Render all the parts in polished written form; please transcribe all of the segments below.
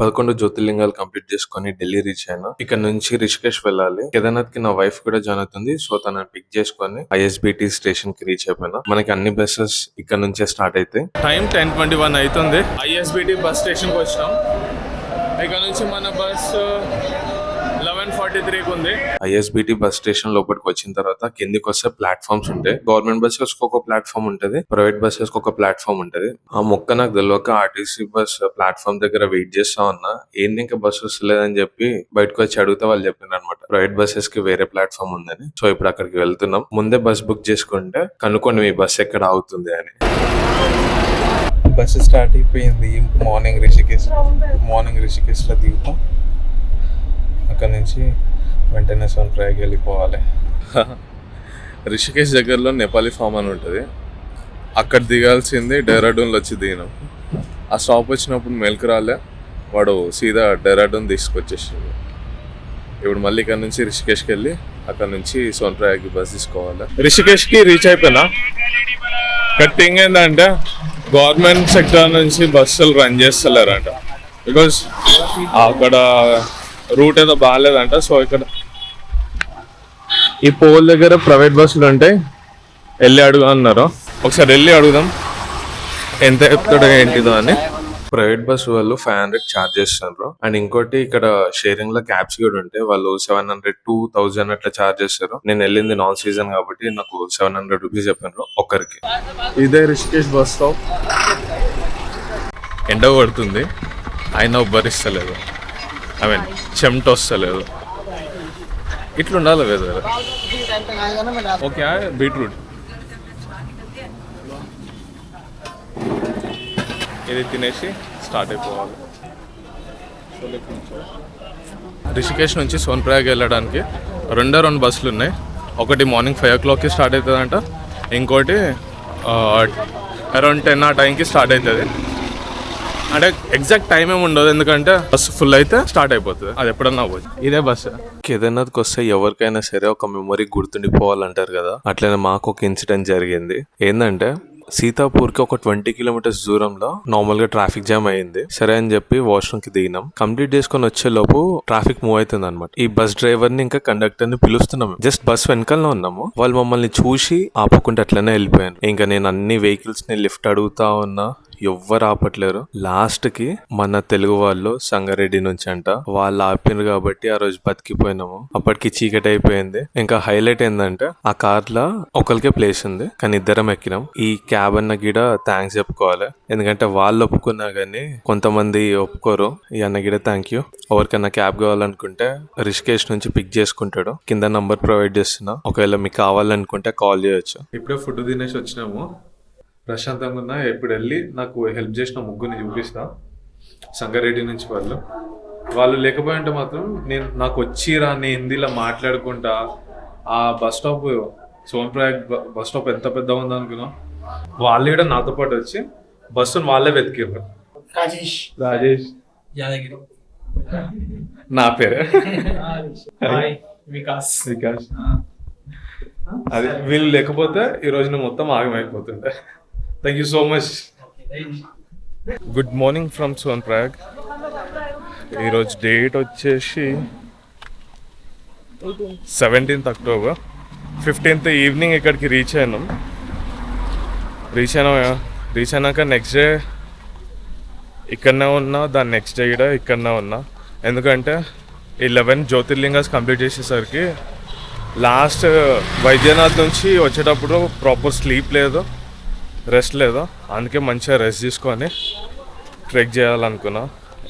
11 జ్యోతిర్లింగాలు complete చేసుకొని Delhi reach అయినా. ఇక్కడ నుంచి రిషికేష్ వెళ్ళాలి. కేదార్నాథ్ కి నా వైఫ్ కూడా జాయిన్ అవుతుంది. సో తనని పిక్ చేసుకొని ఐఎస్బిటి స్టేషన్ కి రీచ్ అయిపోయినా. మనకి అన్ని బస్సెస్ ఇక్కడ నుంచే స్టార్ట్ అయితే టైం 10:21 అవుతుంది. ఐఎస్బిటి బస్ స్టేషన్ కి వచ్చినాం. ఇక్కడ నుంచి మన బస్ 11:43 ఉంది. ఐఎస్బిటి బస్ స్టేషన్ లోపలికి వచ్చిన తర్వాత కిందికి వస్తే ప్లాట్ఫామ్స్ ఉంటాయి. గవర్నమెంట్ బస్సెస్ ఒక ప్లాట్ఫామ్ ఉంటది, ప్రైవేట్ బస్సెస్ ఒక ప్లాట్ఫామ్ ఉంటది. ఆ మొక్క నాకు తెలియక ఆర్టీసీ బస్ ప్లాట్ఫామ్ దగ్గర వెయిట్ చేస్తా ఉన్నా. ఏంది ఇంకా బస్ వస్తలేదని చెప్పి బయటకు వచ్చి అడిగితే వాళ్ళు చెప్పినారు అనమాట, ప్రైవేట్ బస్సెస్ కి వేరే ప్లాట్ఫామ్ ఉందని. సో ఇప్పుడు అక్కడికి వెళ్తున్నాం. ముందే బస్ బుక్ చేసుకుంటే కనుక్కోండి మీ బస్ ఎక్కడ ఆగుతుంది అని. బస్సు స్టార్ట్ అయిపోయింది. మార్నింగ్ రిషికేశ్లో దిగుతాం. అక్కడ నుంచి వెంటనే సోన్ప్రయాగ్ వెళ్ళిపోవాలి. రిషికేష్ దగ్గరలో నేపాలీ ఫామ్ అని ఉంటుంది. అక్కడ దిగాల్సింది డెహ్రాడూన్లో వచ్చి దిగినాం. ఆ స్టాప్ వచ్చినప్పుడు మెల్కి రాలే, వాడు సీదా డెహ్రాడూన్ తీసుకొచ్చేసాడు. ఇప్పుడు మళ్ళీ ఇక్కడ నుంచి రిషికేష్కి వెళ్ళి అక్కడ నుంచి సోన్ప్రయాగ్కి బస్ తీసుకోవాలి. రిషికేష్కి రీచ్ అయిపోయినా. కట్టింగ్ ఏంటంటే గవర్నమెంట్ సెక్టర్ నుంచి బస్సులు రన్ చేస్తలేరంట. బికాస్ అక్కడ రూట్ ఏదో బాగాలేదంట. సో ఇక్కడ ఈ పోల్ దగ్గర ప్రైవేట్ బస్సులు ఉంటాయి, వెళ్ళి అడుగు అన్నారు. ఒకసారి వెళ్ళి అడుగుదాం ఎంత చెప్తాడో ఏంటిదో అని. ప్రైవేట్ బస్ వాళ్ళు 500 ఛార్జ్ చేస్తారు. అండ్ ఇంకోటి ఇక్కడ షేరింగ్ లో క్యాబ్స్ కూడా ఉంటాయి. వాళ్ళు 700 to 1000 అట్లా ఛార్జ్ చేస్తారు. నేను వెళ్ళింది నాన్ సీజన్ కాబట్టి నాకు 700 రూపీస్ చెప్పారు ఒక్కరికి. ఇదే రిషికేష్ బస్ స్టాప్. ఎండ కొడుతుంది, అయినా ఉబ్బరిస్తలేదు. ఐ మీన్ చెమట వస్తలేదు. ఇట్లుండాలి వెదర్. ఓకే, బీట్రూట్ ఇది తినేసి స్టార్ట్ అయిపోవాలి. రిషికేష్ నుంచి సోన్ప్రయాగ్ వెళ్ళడానికి రెండు బస్సులు ఉన్నాయి. ఒకటి మార్నింగ్ 5 o'clockకి స్టార్ట్ అవుతుందంట, ఇంకోటి అరౌండ్ 10 ఆ టైంకి స్టార్ట్ అవుతుంది. అంటే ఎగ్జాక్ట్ టైం ఏమి ఉండదు, ఎందుకంటే బస్సు ఫుల్ అయితే స్టార్ట్ అయిపోతుంది. అది ఎప్పుడన్నా అవ్వచ్చు. ఇదే బస్సు. కేదార్నాథ్కి వస్తే ఎవరికైనా సరే ఒక మెమొరీ గుర్తుండిపోవాలంటారు కదా. అట్లనే మాకు ఒక ఇన్సిడెంట్ జరిగింది. ఏంటంటే సీతాపూర్కి ఒక 20 kilometers దూరంలో నార్మల్ గా ట్రాఫిక్ జామ్ అయింది. సరే అని చెప్పి వాష్రూమ్ కి దిగినాం. కంప్లీట్ చేసుకుని వచ్చే లోపు ట్రాఫిక్ మూవ్ అవుతుంది అనమాట. ఈ బస్ డ్రైవర్ ని ఇంకా కండక్టర్ ని పిలుస్తున్నాం. జస్ట్ బస్ వెనకాలనే ఉన్నాము. వాళ్ళు మమ్మల్ని చూసి ఆపకుండా అట్లనే వెళ్ళిపోయాను. ఇంకా నేను అన్ని వెహికల్స్ ని లిఫ్ట్ అడుగుతా ఉన్నా, ఎవ్వరు ఆపట్లేరు. లాస్ట్ కి మన తెలుగు వాళ్ళు సంగారెడ్డి నుంచి అంట, వాళ్ళు ఆపినారు కాబట్టి ఆ రోజు బతికిపోయినాము. అప్పటికి చీకటి అయిపోయింది. ఇంకా హైలైట్ ఏంటంటే ఆ కార్ లో ఒకరికే ప్లేస్ ఉంది, కానీ ఇద్దరం ఎక్కినాం. ఈ క్యాబ్ అన్న గిడ థ్యాంక్స్ చెప్పుకోవాలి, ఎందుకంటే వాళ్ళు ఒప్పుకున్నా గానీ కొంతమంది ఒప్పుకోరు. ఈ అన్న గిడ థ్యాంక్ యూ. ఎవరికైనా క్యాబ్ కావాలనుకుంటే రిషికేష్ నుంచి పిక్ చేసుకుంటాడు. కింద నంబర్ ప్రొవైడ్ చేస్తున్నా, ఒకవేళ మీకు కావాలనుకుంటే కాల్ చేయొచ్చు. ఇప్పుడే ఫుడ్ తినేసి వచ్చినాము. ప్రశాంతంగా ఉన్నా. ఇప్పుడు వెళ్ళి నాకు హెల్ప్ చేసిన ముగ్గురిని చూపిస్తా. సంగారెడ్డి నుంచి వాళ్ళు లేకపోయింటే మాత్రం నాకు వచ్చి రాని హిందీలో మాట్లాడుకుంటా ఆ bus stop Sonprayag bus stop ఎంత పెద్దగా ఉంది అనుకున్నాం. వాళ్ళు కూడా నాతో పాటు వచ్చి బస్సును వాళ్ళే వెతికారు. రాజేష్ యాదగిరి, నా పేరు వికాస్. అది వీళ్ళు లేకపోతే ఈ రోజున మొత్తం ఆగమైపోతుండే. Thank you so much. Good morning from Sonprayag. ఈరోజు డేట్ వచ్చేసి 17th October. 15th ఈవినింగ్ ఇక్కడికి రీచ్ అయినాక నెక్స్ట్ డే ఇక్కడనే ఉన్నా, దాని నెక్స్ట్ డే కూడా ఇక్కడనే ఉన్నా. ఎందుకంటే 11 జ్యోతిర్లింగాస్ కంప్లీట్ చేసేసరికి లాస్ట్ వైద్యనాథ్ నుంచి వచ్చేటప్పుడు ప్రాపర్ స్లీప్ లేదు, రెస్ట్ లేదు. అందుకే మంచిగా రెస్ట్ తీసుకొని ట్రెక్ చేయాలనుకున్నా.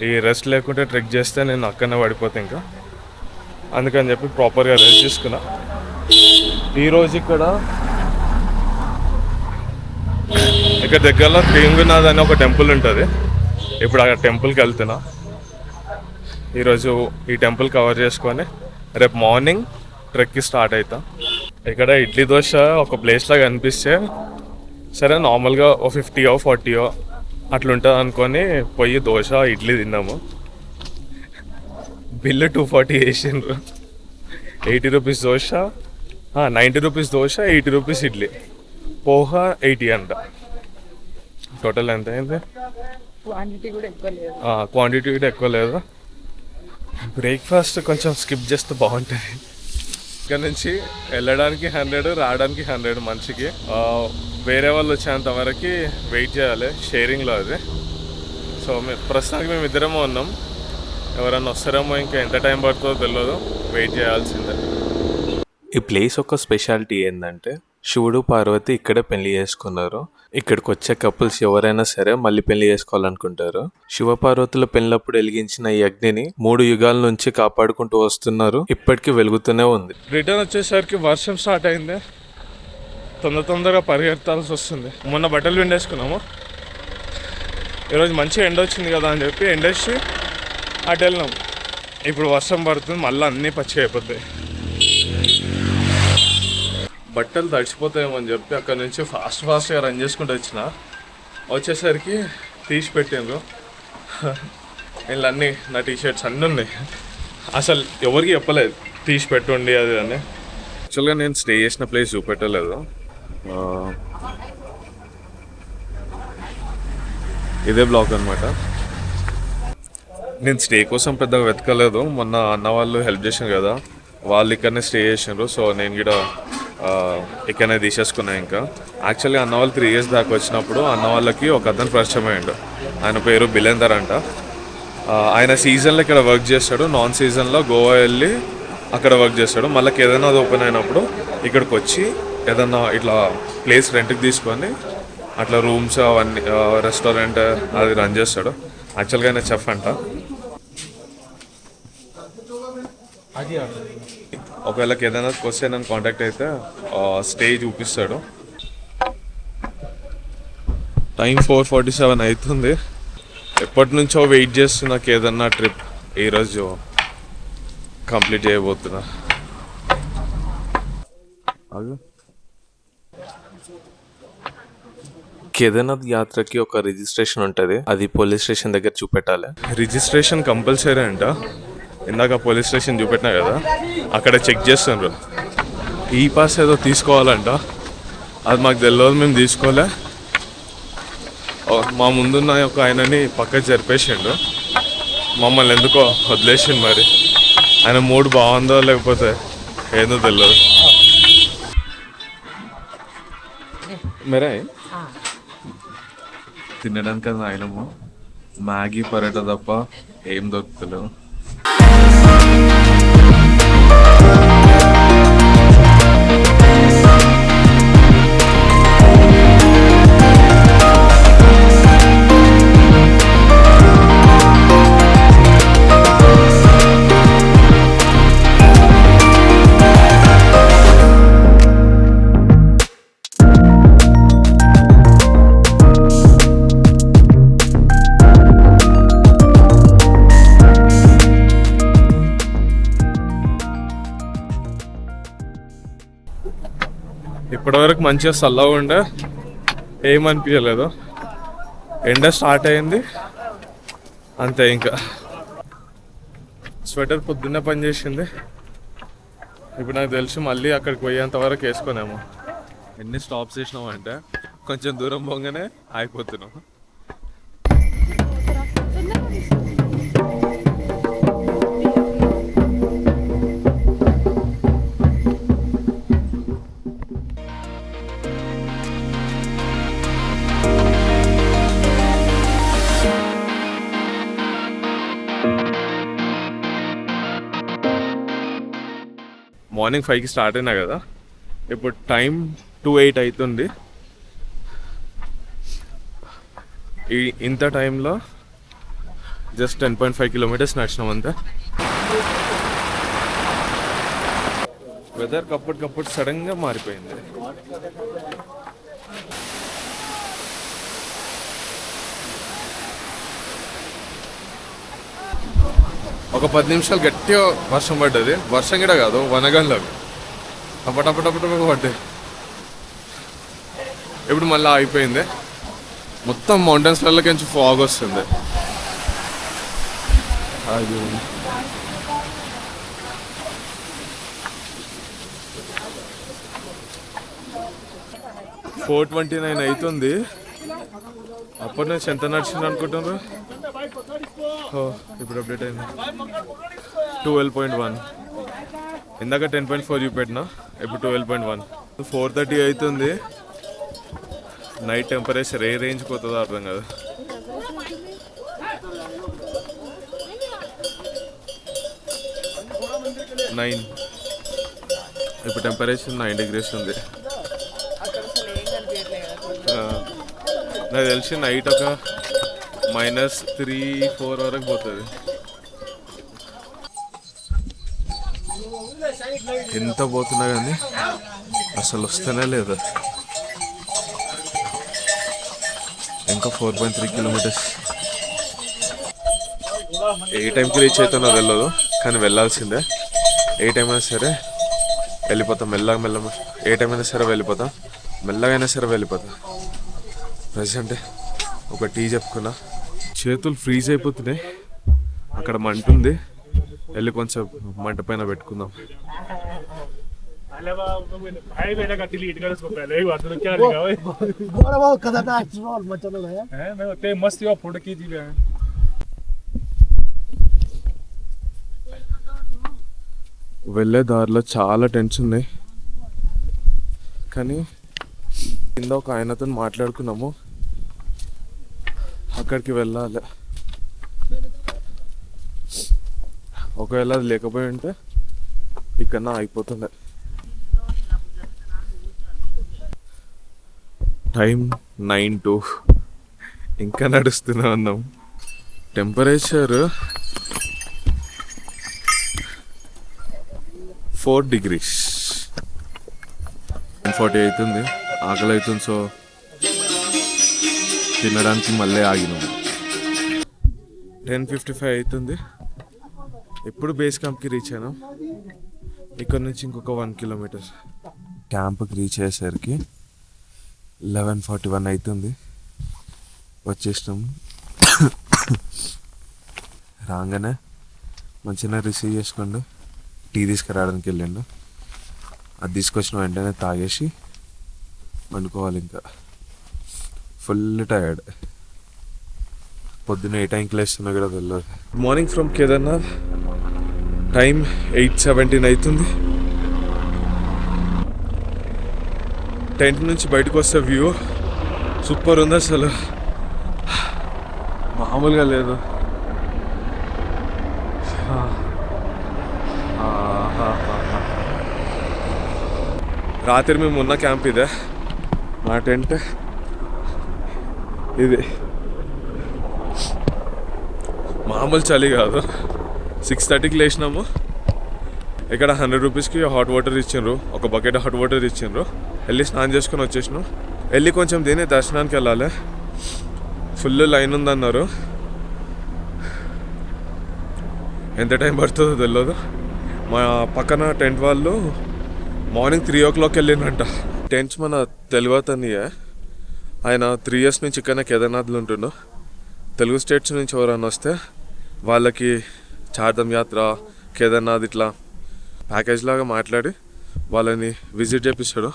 ఈ రెస్ట్ లేకుంటే ట్రెక్ చేస్తే నేను అక్కడనే పడిపోతే ఇంకా, అందుకని చెప్పి ప్రాపర్గా రెస్ట్ తీసుకున్నా. ఈరోజు ఇక్కడ దగ్గరలో త్రియంగునాథ్ అని ఒక టెంపుల్ ఉంటుంది. ఇప్పుడు ఆ టెంపుల్కి వెళ్తున్నా. ఈరోజు ఈ టెంపుల్ కవర్ చేసుకొని రేపు మార్నింగ్ ట్రెక్కి స్టార్ట్ అవుతా. ఇక్కడ ఇడ్లీ దోశ ఒక ప్లేస్లో కనిపిస్తే సరే నార్మల్గా 50 or 40 అట్లుంటుంది అనుకొని పోయి దోశ ఇడ్లీ తిన్నాము. బిల్లు 240 వేసిండ్రు. 80 rupees dosa, 90 rupees dosa, 80 rupees idli, poha 80 అంట. టోటల్ ఎంత అయింది? క్వాంటిటీ కూడా ఎక్కువ లేదు. క్వాంటిటీ కూడా ఎక్కువ లేదు. బ్రేక్ఫాస్ట్ కొంచెం స్కిప్ చేస్తే బాగుంటుంది. ఇక్కడ నుంచి వెళ్ళడానికి 100, రావడానికి 100 మనిషికి. వేరే వాళ్ళు వచ్చేంత వరకు వెయిట్ చేయాలి, షేరింగ్లో అది. సో ప్రస్తుతానికి మేము ఇద్దరేమో ఉన్నాం. ఎవరన్నా వస్తారేమో, ఇంకా ఎంత టైం పడుతుందో తెలియదు, వెయిట్ చేయాల్సిందే. ఈ ప్లేస్ యొక్క స్పెషాలిటీ ఏంటంటే శివుడు పార్వతి ఇక్కడే పెళ్లి చేసుకున్నారు. ఇక్కడికి వచ్చే కపుల్స్ ఎవరైనా సరే మళ్ళీ పెళ్లి చేసుకోవాలనుకుంటారు. శివపార్వతుల పెళ్ళప్పుడు వెలిగించిన ఈ అగ్నిని 3 యుగాల నుంచి కాపాడుకుంటూ వస్తున్నారు. ఇప్పటికీ వెలుగుతూనే ఉంది. రిటర్న్ వచ్చేసరికి వర్షం స్టార్ట్ అయింది. తొందరగా పరిగెత్తాల్సి వస్తుంది. మొన్న బట్టలు విండేసుకున్నాము. ఈరోజు మంచి ఎండ వచ్చింది కదా అని చెప్పి ఎండేసి అటు వెళ్ళినాం. ఇప్పుడు వర్షం పడుతుంది, మళ్ళీ అన్నీ పచ్చి అయిపోతాయి. బట్టలు తడిచిపోతాయేమని చెప్పి అక్కడ నుంచి ఫాస్ట్గా రన్ చేసుకుంటూ వచ్చేసరికి తీసి పెట్టిండ్రు. వీళ్ళు అన్నీ నా టీషర్ట్స్ అన్నీ ఉన్నాయి. అసలు ఎవరికి చెప్పలేదు తీసి పెట్టుండి అది అని. యాక్చువల్గా నేను స్టే చేసిన ప్లేస్ చూపెట్టలేదు. ఇదే బ్లాక్ అనమాట. నేను స్టే కోసం పెద్దగా వెతకలేదు. మొన్న అన్న వాళ్ళు హెల్ప్ చేశాను కదా, వాళ్ళు ఇక్కడనే స్టే చేసినారు. సో నేను కూడా ఇక్కడనే తీసేసుకున్నాను. ఇంకా యాక్చువల్గా అన్న వాళ్ళు 3 years దాకా వచ్చినప్పుడు అన్న వాళ్ళకి ఒక అతను పరిచయం అయ్యాడు. ఆయన పేరు బిలేందర్ అంట. ఆయన సీజన్లో ఇక్కడ వర్క్ చేస్తాడు, నాన్ సీజన్లో గోవా వెళ్ళి అక్కడ వర్క్ చేస్తాడు. మళ్ళీ ఏదైనా అది ఓపెన్ అయినప్పుడు ఇక్కడికి వచ్చి ఏదన్నా ఇట్లా ప్లేస్ రెంట్కి తీసుకొని అట్లా రూమ్స్ అవన్నీ రెస్టారెంట్ అది రన్ చేస్తాడు. యాక్చువల్గా ఆయన చెఫ్ అంట. ఒకవేళ ఏదైనా వస్తే నన్ను కాంటాక్ట్ అయితే స్టే చూపిస్తాడు. టైం 4:47 అవుతుంది. ఎప్పటి నుంచో వెయిట్ చేస్తున్నా ఏదన్నా ట్రిప్. ఈరోజు కంప్లీట్ చేయబోతున్నా. కేదార్నాథ్ యాత్రకి ఒక రిజిస్ట్రేషన్ ఉంటుంది. అది పోలీస్ స్టేషన్ దగ్గర చూపెట్టాలి. రిజిస్ట్రేషన్ కంపల్సరీ అంట. ఇందాక పోలీస్ స్టేషన్ చూపెట్టినా కదా, అక్కడ చెక్ చేస్తున్నారు. ఈ పాస్ ఏదో తీసుకోవాలంట. అది మాకు తెలియదు, మేము తీసుకోలే. మా ముందున్న ఒక ఆయనని పక్కకు జరిపేసిండు. మమ్మల్ని ఎందుకో వదిలేసిండు. మరి ఆయన మూడ్ బాగుందో లేకపోతే ఏదో తెలియదు. మేరే తినడానికి అది ఆయనము మ్యాగీ పరోటా తప్ప ఏం దొరుకుతలేవు. ఇప్పటివరకు మంచిగా చల్లగా ఉండే, ఏమనిపించలేదు. ఎండ స్టార్ట్ అయింది అంతే. ఇంకా స్వెటర్ పొద్దున్నే పని చేసింది. ఇప్పుడు నాకు తెలిసి మళ్ళీ అక్కడికి పోయేంత వరకు వేసుకున్నాము. ఎన్ని స్టాప్స్ చేసినాము అంటే కొంచెం దూరం పోగానే ఆగిపోతున్నాం. మార్నింగ్ 5కి స్టార్ట్ అయినా కదా, ఇప్పుడు టైం 2:08 అవుతుంది. ఇంత టైంలో జస్ట్ 10.5 kilometers నడిచినాం అంతే. వెదర్ కప్పటికప్పుడు సడన్గా మారిపోయింది. ఒక 10 నిమిషాలు గట్టిగా వర్షం పడ్డది. వర్షం కూడా కాదు, వనగండ్లకు అప్పటప్పటప్పటప్పటి పడ్డాయి. ఇప్పుడు మళ్ళీ ఆగిపోయింది. మొత్తం మౌంటైన్స్లకి నుంచి ఫాగ్ వస్తుంది. 4:29 అవుతుంది. అప్పటి నుంచి ఎంత నడిచింది అనుకుంటున్నారు? ఓ ఇప్పుడు అప్డేట్ అయింది 12.1. ఇందాక 10.4 చూపెట్టినా, ఇప్పుడు 12.1. 4:30 అవుతుంది. నైట్ టెంపరేచర్ ఏ రేంజ్కి పోతుందో అర్థం కదా. నైన్ ఇప్పుడు టెంపరేచర్ 9 degrees ఉంది. నాకు తెలిసి నైట్ ఒక -3-4 వరకు పోతుంది. ఎంత పోతున్నా కానీ అసలు వస్తేనే లేదు. ఇంకా 4.3 kilometers. ఏ టైంకి రీచ్ అవుతుందో తెలియదు, కానీ వెళ్ళాల్సిందే. ఏ టైం అయినా సరే వెళ్ళిపోతాం, మెల్లగా. ఏ టైం అయినా సరే వెళ్ళిపోతాం, మెల్లగైనా సరే వెళ్ళిపోతాం. ప్రజెంట్ ఒక టీ చెప్పుకున్నా, చేతులు ఫ్రీజ్ అయిపోతున్నాయి. అక్కడ మంట ఉంది, వెళ్ళి కొంచెం మంట పైన పెట్టుకుందాం. వెళ్ళే దారిలో చాలా టెన్స్ ఉన్నాయి, కానీ కింద ఒక ఆయనతో మాట్లాడుకున్నాము, అక్కడికి వెళ్ళాలి. ఒకవేళ అది లేకపోయి ఉంటే ఇక్కడ అయిపోతుండే. టైం 9:02, ఇంకా నడుస్తూనే ఉన్నాం. Temperature 4 degrees. 10:40 అవుతుంది, ఆకలి అవుతుంది. సో తినడానికి మళ్ళీ ఆగినాం. 10:55 అవుతుంది. ఎప్పుడు బేస్ క్యాంప్కి రీచ్ అయినాం. ఇక్కడ నుంచి ఇంకొక 1 kilometer. క్యాంప్కి రీచ్ అయ్యేసరికి 11:41 అవుతుంది. వచ్చేసినాం. రాగానే మంచిగా రిసీవ్ చేసుకోండి. టీ తీసుకురావడానికి వెళ్ళిండు, అది తీసుకొచ్చిన వెంటనే తాగేసి వండుకోవాలి. ఇంకా ఫుల్ టైర్డ్. పొద్దున్న ఏ టైంకి లేస్తున్నా కూడా తెలియదు. Morning from Kedarnath. టైం 8:17 అవుతుంది. టెంట్ నుంచి బయటకు వస్తే వ్యూ సూపర్ ఉంది, అసలు మామూలుగా లేదు. రాత్రి మేము ఉన్న క్యాంప్ ఇదే, మా టెంట్ ఇది. మామూలు చలి కాదు. 6:30కి లేచినాము. ఇక్కడ 100 రూపీస్కి హాట్ వాటర్ ఇచ్చిండ్రు, ఒక బకెట్ హాట్ వాటర్ ఇచ్చిండ్రు. వెళ్ళి స్నానం చేసుకొని వచ్చేసినాం. వెళ్ళి కొంచెం తిని దర్శనానికి వెళ్ళాలి. ఫుల్ లైన్ ఉందన్నారు. ఎంత టైం పడుతుందో తెలియదు. మా పక్కన టెంట్ వాళ్ళు మార్నింగ్ 3 o'clock వెళ్ళిందంట. టెంట్స్ మన తెలుగుతనియే. ఆయన 3 years నుంచి ఇక్కడనే కేదార్నాథ్లో ఉంటుండు. తెలుగు స్టేట్స్ నుంచి ఎవరైనా వస్తే వాళ్ళకి చార్ధామ్ యాత్ర, కేదార్నాథ్ ఇట్లా ప్యాకేజ్ లాగా మాట్లాడి వాళ్ళని విజిట్ చేపిస్తాడు.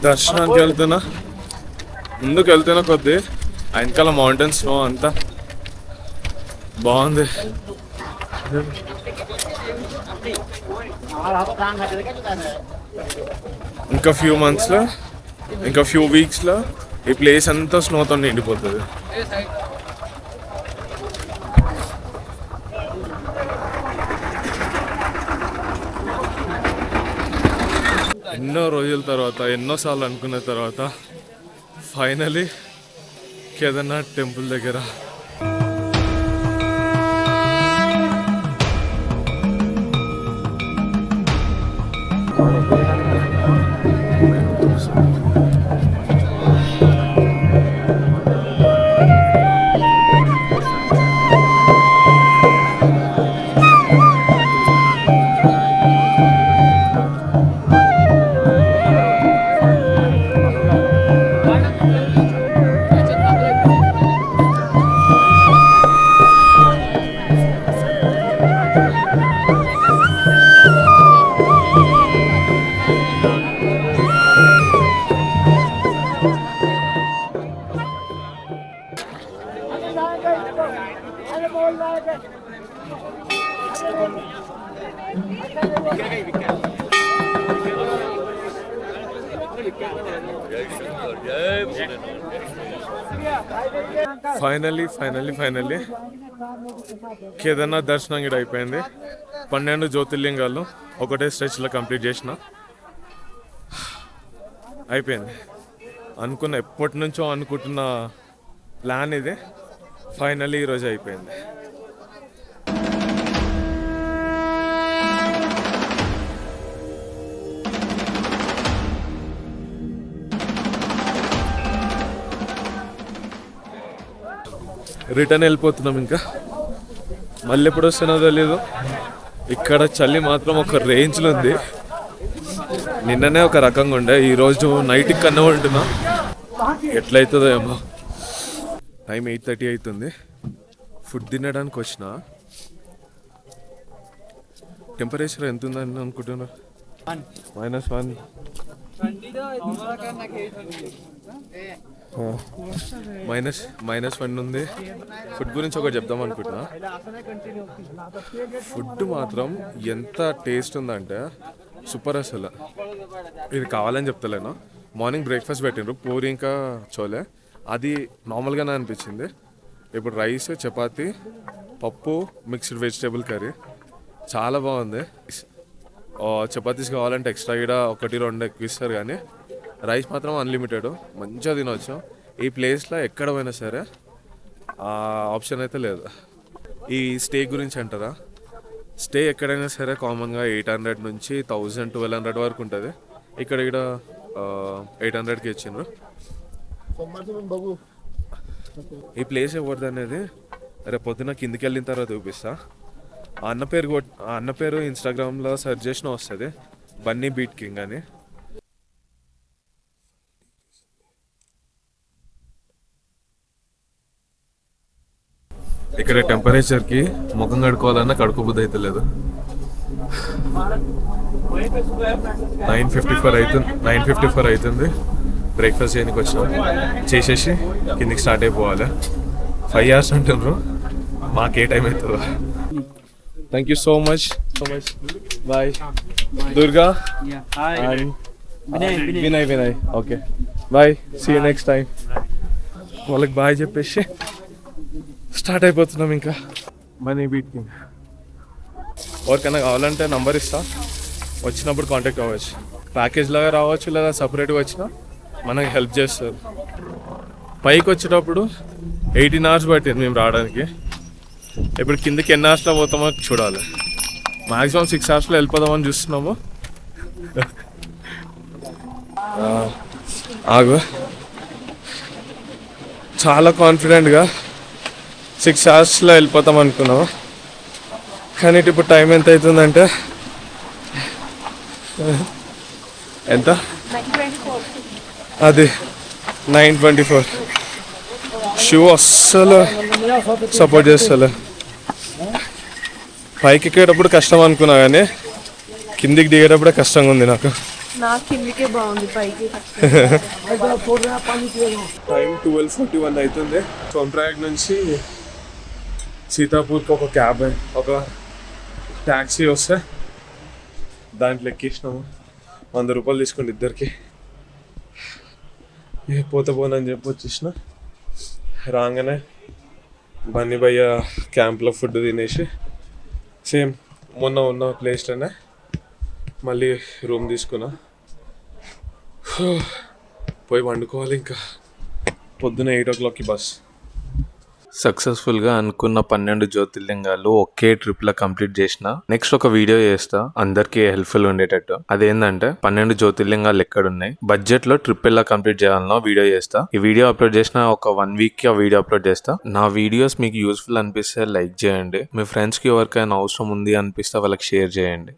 దర్శనానికి వెళ్తున్నా, ముందుకు వెళ్తున్నా కొద్ది వెనకాల మౌంటైన్స్, స్నో అంతా బాగుంది. ఇంకా ఫ్యూ మంత్స్లో, ఇంకా ఫ్యూ వీక్స్లో ఈ ప్లేస్ అంతా స్నోతో నిండిపోతుంది. ఎన్నో రోజుల తర్వాత, ఎన్నోసార్లు అనుకున్న తర్వాత ఫైనలీ కేదార్నాథ్ టెంపుల్ దగ్గర. ఫైనల్లీ కేదార్నాథ్ దర్శనం కూడా అయిపోయింది. 12 జ్యోతిర్లింగాలు ఒకటే స్ట్రెచ్లో కంప్లీట్ చేసిన. అయిపోయింది. ఎప్పటి నుంచో అనుకుంటున్న ప్లాన్ ఇది ఫైనల్లీ ఈరోజు అయిపోయింది. రిటర్న్ వెళ్ళిపోతున్నాం. ఇంకా మళ్ళీ ఎప్పుడు వస్తున్నదో తెలీదు. ఇక్కడ చలి మాత్రం ఒక రేంజ్లో ఉంది. నిన్ననే ఒక రకంగా ఉండే, ఈరోజు నైట్కి కన్నా ఉంటున్నా. ఎట్లయితుందో ఏమో. టైం 8:30 అవుతుంది. ఫుడ్ తినడానికి వచ్చిన. టెంపరేచర్ ఎంత ఉందని అనుకుంటున్నారు? -1. -1 ఉంది. ఫుడ్ గురించి ఒకటి చెప్దాం అనుకుంటున్నా. ఫుడ్ మాత్రం ఎంత టేస్ట్ ఉందంటే సూపర్. అసలు ఇది కావాలని చెప్తలేను. మార్నింగ్ బ్రేక్ఫాస్ట్ పెట్టిండ్రు, పూరి ఇంకా చోలే. అది నార్మల్గానే అనిపించింది. ఇప్పుడు రైస్, చపాతీ, పప్పు, మిక్స్డ్ వెజిటేబుల్ కర్రీ చాలా బాగుంది. చపాతీస్ కావాలంటే ఎక్స్ట్రా కూడా 1-2 ఎక్కువ ఇస్తారు, కానీ రైస్ మాత్రం అన్లిమిటెడ్. మంచిగా తినవచ్చు. ఈ ప్లేస్లో ఎక్కడ పోయినా సరే ఆ ఆప్షన్ అయితే లేదు. ఈ స్టే గురించి అంటారా? స్టే ఎక్కడైనా సరే కామన్గా 800 నుంచి 1000-1200 వరకు ఉంటుంది. ఇక్కడ 800కి ఇచ్చిండ్రు. ఈ ప్లేస్ ఎవరిది అనేది రేపు పొద్దున కిందికి వెళ్ళిన తర్వాత చూపిస్తా. ఆ అన్న పేరు ఇన్స్టాగ్రామ్లో సెర్చ్ చేసిన వస్తుంది, బన్నీ బీట్ కింగ్ అని. ఇక్కడ టెంపరేచర్కి ముఖం కడుక్కోవాలన్నా కడుక్కోబుద్ధి అయితే లేదు. 9:54 అవుతుంది. బ్రేక్ఫాస్ట్ చేయడానికి వచ్చినాం. చేసేసి కిందికి స్టార్ట్ అయిపోవాలి. 5 hours అంటున్నారు. మాకే టైం అవుతుందో. Thank you so much. Bye. Durga and Vinay. Okay bye. See you next time. వాళ్ళకి బాయ్ చెప్పేసి స్టార్ట్ అయిపోతున్నాం. ఇంకా మనీ బీట్కి ఎవరికైనా కావాలంటే నంబర్ ఇస్తా, వచ్చినప్పుడు కాంటాక్ట్ అవ్వచ్చు. ప్యాకేజ్ లాగా రావచ్చు, లేదా సపరేట్గా వచ్చినా మనకి హెల్ప్ చేస్తారు. పైకి వచ్చేటప్పుడు 18 hours పట్టింది మేము రావడానికి. ఇప్పుడు కిందకి ఎన్ని అవర్స్లో పోతామో చూడాలి. మ్యాక్సిమం 6 hours వెళ్ళిపోదామని చూస్తున్నాము. ఆగు, చాలా కాన్ఫిడెంట్గా 6 hours వెళ్ళిపోతాం అనుకున్నాము. కానీ ఇప్పుడు టైం ఎంత అవుతుందంటే ఎంత? అది 9:24. షూ అస్సలు సపోర్ట్ చేస్తలే. పైకి ఎక్కేటప్పుడు కష్టం అనుకున్నా, కానీ కిందికి దిగేటప్పుడే కష్టంగా ఉంది నాకు. టైం 12:41 అవుతుంది. సోన్ప్రయాగ్ నుంచి సీతాపూర్కి ఒక క్యాబ్, ఒక ట్యాక్సీ వస్తే దాంట్లో ఎక్కించినాము. 100 రూపాయలు తీసుకోండి ఇద్దరికి. పోనని చెప్పి వచ్చేసిన. రాగానే బన్నీ భయ్య క్యాంప్లో ఫుడ్ తినేసి సేమ్ మొన్న ఉన్న ప్లేస్లోనే మళ్ళీ రూమ్ తీసుకున్నా. పోయి వండుకోవాలి. ఇంకా పొద్దున్న 8 o'clockకి బస్. సక్సెస్ఫుల్గా అనుకున్న 12 జ్యోతిర్లింగాలు ఒకే ట్రిప్లో కంప్లీట్ చేసిన. నెక్స్ట్ ఒక వీడియో చేస్తా అందరికి హెల్ప్ఫుల్ ఉండేటట్టు. అదేంటంటే 12 జ్యోతిర్లింగాలు ఎక్కడున్నాయి, బడ్జెట్లో ట్రిప్ ఎలా కంప్లీట్ చేయాలనో వీడియో చేస్తా. ఈ వీడియో అప్లోడ్ చేసిన ఒక 1 weekకి ఆ వీడియో అప్లోడ్ చేస్తా. నా వీడియోస్ మీకు యూస్ఫుల్ అనిపిస్తే లైక్ చేయండి. మీ ఫ్రెండ్స్కి ఎవరికైనా అవసరం ఉంది అనిపిస్తే వాళ్ళకి షేర్ చేయండి.